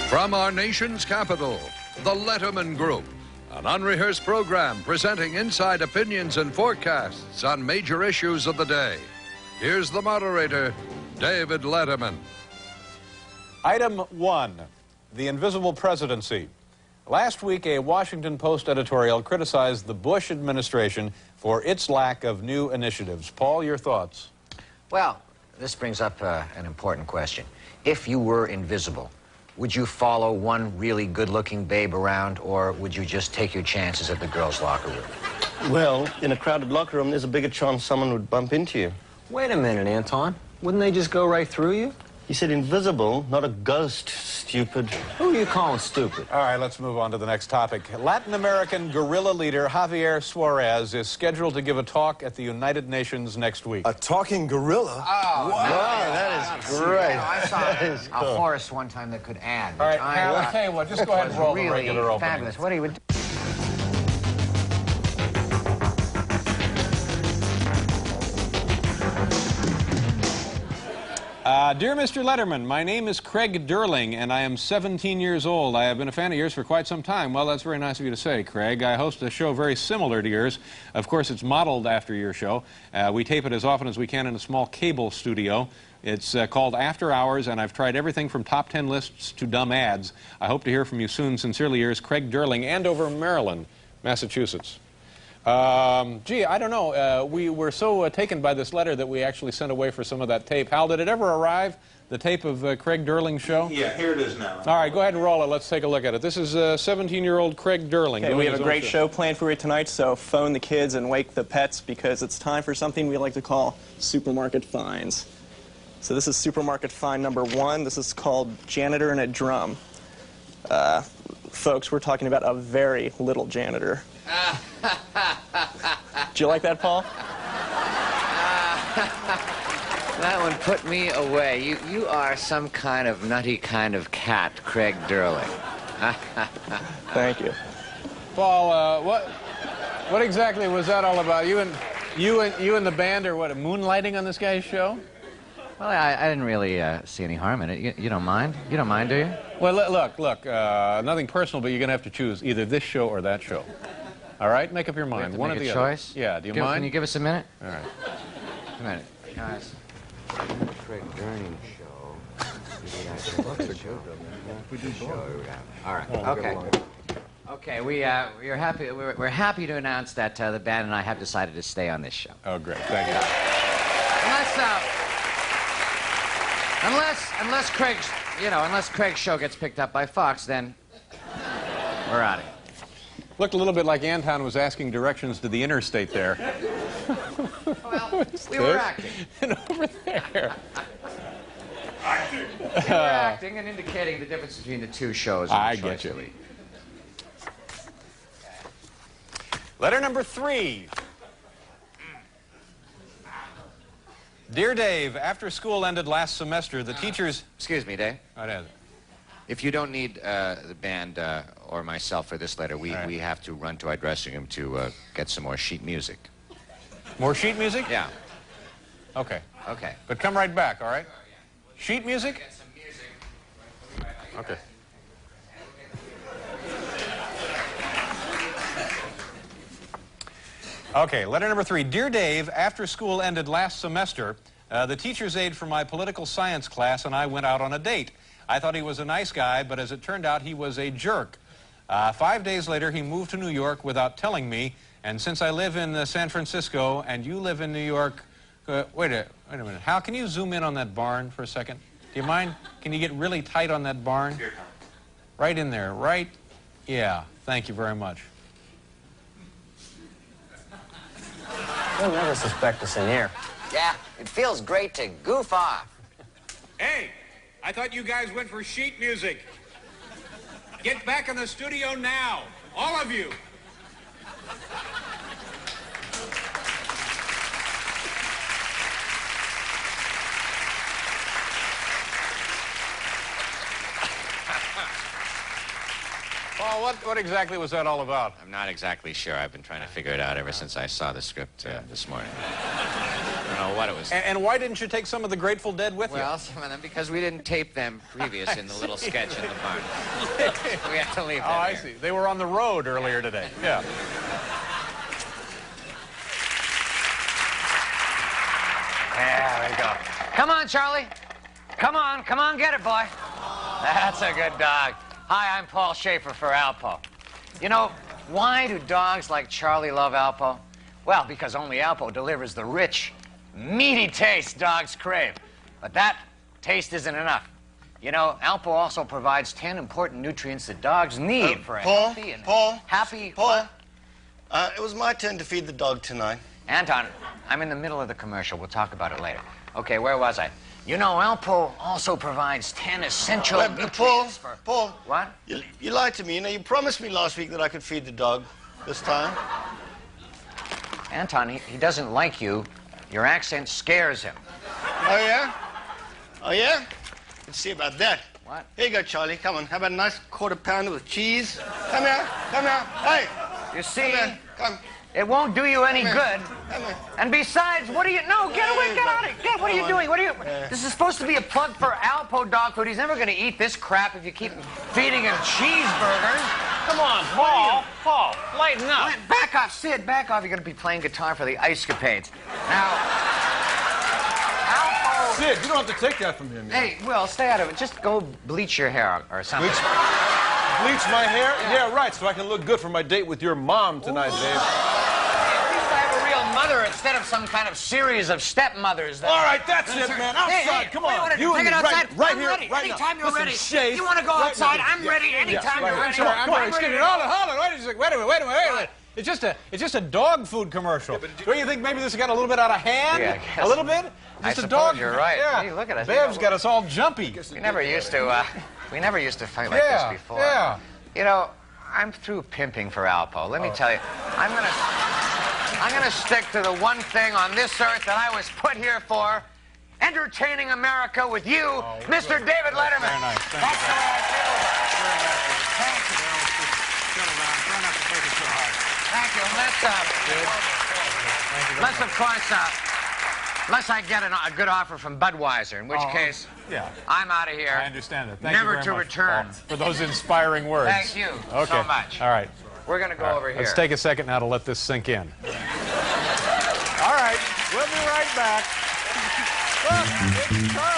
From our nation's capital, the Letterman Group, an unrehearsed program presenting inside opinions and forecasts on major issues of the day. Here's the moderator, David Letterman. Item 1, the Invisible Presidency. Last week, a Washington Post editorial criticized the Bush administration for its lack of new initiatives. Paul, your thoughts? Well, this brings up an important question. If you were invisible, would you follow one really good-looking babe around, or would you just take your chances at the girls' locker room? Well, in a crowded locker room, there's a bigger chance someone would bump into you. Wait a minute, Anton. Wouldn't they just go right through you? You said invisible, not a ghost, stupid. Who are you calling stupid? All right, let's move on to the next topic. Latin American guerrilla leader Javier Suarez is scheduled to give a talk at the United Nations next week. A talking gorilla? Oh, Wow, that is great. I saw a horse one time that could add. All right, I'll tell you what, just go ahead and roll the regular opening. Fabulous. What do you... Dear Mr. Letterman, my name is Craig Durling, and I am 17 years old. I have been a fan of yours for quite some time. Well, that's very nice of you to say, Craig. I host a show very similar to yours. Of course, it's modeled after your show. We tape it as often as we can in a small cable studio. It's called After Hours, and I've tried everything from top 10 lists to dumb ads. I hope to hear from you soon. Sincerely yours, Craig Durling, Andover, Maryland, Massachusetts. Gee, I don't know. We were so taken by this letter that we actually sent away for some of that tape. Hal, did it ever arrive, the tape of Craig Durling's show? Yeah, here it is now. All right, go ahead and roll it. Let's take a look at it. This is 17-year-old Craig Durling. Okay, we have a great show planned for you tonight, so phone the kids and wake the pets because it's time for something we like to call supermarket finds. So this is supermarket find number 1. This is called Janitor and a Drum. Folks, we're talking about a very little janitor. Do you like that, Paul? That one put me away. You are some kind of nutty kind of cat, Craig Durling. Thank you. Paul, what exactly was that all about? You and the band are what, moonlighting on this guy's show? Well, I didn't really see any harm in it. You don't mind? You don't mind, do you? Well, look, nothing personal, but you're going to have to choose either this show or that show. All right? Make up your mind. One or the other. Choice? Yeah, do you mind? Can you give us a minute? All right. A minute. Guys. Craig Durling show. We do both. All right. Okay. Okay, we're happy to announce that the band and I have decided to stay on this show. Oh, great. Thank you. Unless Craig's show gets picked up by Fox, then we're out of here. Looked a little bit like Anton was asking directions to the interstate there. Well, we were acting. And over there. We were acting and indicating the difference between the two shows. I get you. Letter number 3. Dear Dave, after school ended last semester, the teachers... Excuse me, Dave. What is it? If you don't need the band or myself for this letter, we have to run to our dressing room to get some more sheet music. More sheet music? Yeah. Okay. Okay. But come right back, all right? Sheet music? Get some music. Okay. Okay, letter number 3. Dear Dave, after school ended last semester, the teacher's aide for my political science class and I went out on a date. I thought he was a nice guy, but as it turned out, he was a jerk. 5 days later, he moved to New York without telling me, and since I live in San Francisco and you live in New York... wait a minute. Hal, can you zoom in on that barn for a second? Do you mind? Can you get really tight on that barn? Right in there, right? Yeah, thank you very much. You'll never suspect us in here. Yeah, it feels great to goof off. Hey, I thought you guys went for sheet music. Get back in the studio now, all of you. Paul, what exactly was that all about? I'm not exactly sure. I've been trying to figure it out ever since I saw the script this morning. know what it was. And why didn't you take some of the Grateful Dead with you? Well, some of them, because we didn't tape them previous in the little sketch in the barn. We had to leave them I here. see. They were on the road earlier today. Yeah. There we go. Come on, Charlie. Come on, get it, boy. That's a good dog. Hi, I'm Paul Shaffer for Alpo. You know, why do dogs like Charlie love Alpo? Well, because only Alpo delivers the rich, meaty taste dogs crave. But that taste isn't enough. You know, Alpo also provides 10 important nutrients that dogs need for a healthy and happy... Paul, it was my turn to feed the dog tonight. Anton, I'm in the middle of the commercial. We'll talk about it later. Okay, where was I? You know, Alpo also provides 10 essential nutrients for... Paul. What? You lied to me. You know, you promised me last week that I could feed the dog this time. Anton, he doesn't like you. Your accent scares him. Oh, yeah? Oh, yeah? Let's see about that. What? Here you go, Charlie. Come on. How about a nice quarter pounder with cheese? Come here. Come here. Hey. You see, Come here. Come. it won't do you any good. Come here. And besides, what are you... No, get away, get out of here. What are you doing? What are you... This is supposed to be a plug for Alpo dog food. He's never going to eat this crap if you keep feeding him cheeseburgers. Come on, Paul. Paul, lighten up. Back off, Sid, back off. You're going to be playing guitar for the Ice Capades. Now, Alpo... Sid, you don't have to take that from him. Hey, Will, stay out of it. Just go bleach your hair or something. Bleach my hair? Yeah, right, so I can look good for my date with your mom tonight, Dave. At least I have a real mother instead of some kind of series of stepmothers. All right, that's it, man. Outside, come on. You and take it me, outside. right I'm here, ready. right Anytime now. you're Listen, ready. Shave. You want to go outside? I'm ready. Anytime you're ready. I'm ready. Excuse me. Hold on. Wait a minute. It's just a dog food commercial. Don't you think maybe this got a little bit out of hand? Yeah, I guess. A little bit? I Just a suppose dog. you're right. Yeah. Hey, look at us. Bev's got us all jumpy. We never used to fight like this before. Yeah. You know, I'm through pimping for Alpo. Let me tell you, I'm gonna stick to the one thing on this earth that I was put here for: entertaining America with you, Mr. David Letterman. Very nice. Thank That's you. the way I feel about it. Very nice. Thank you. Settle down. Try not to take it so hard. Thank you. Unless, of course, unless I get a good offer from Budweiser, in which case, Yeah. I'm out of here. I understand that. Thank Never you very to much, return. Paul, for those inspiring words. Thank you Okay. so much. All right. We're going to go over here. Let's take a second now to let this sink in. All right. We'll be right back. Look, it's time.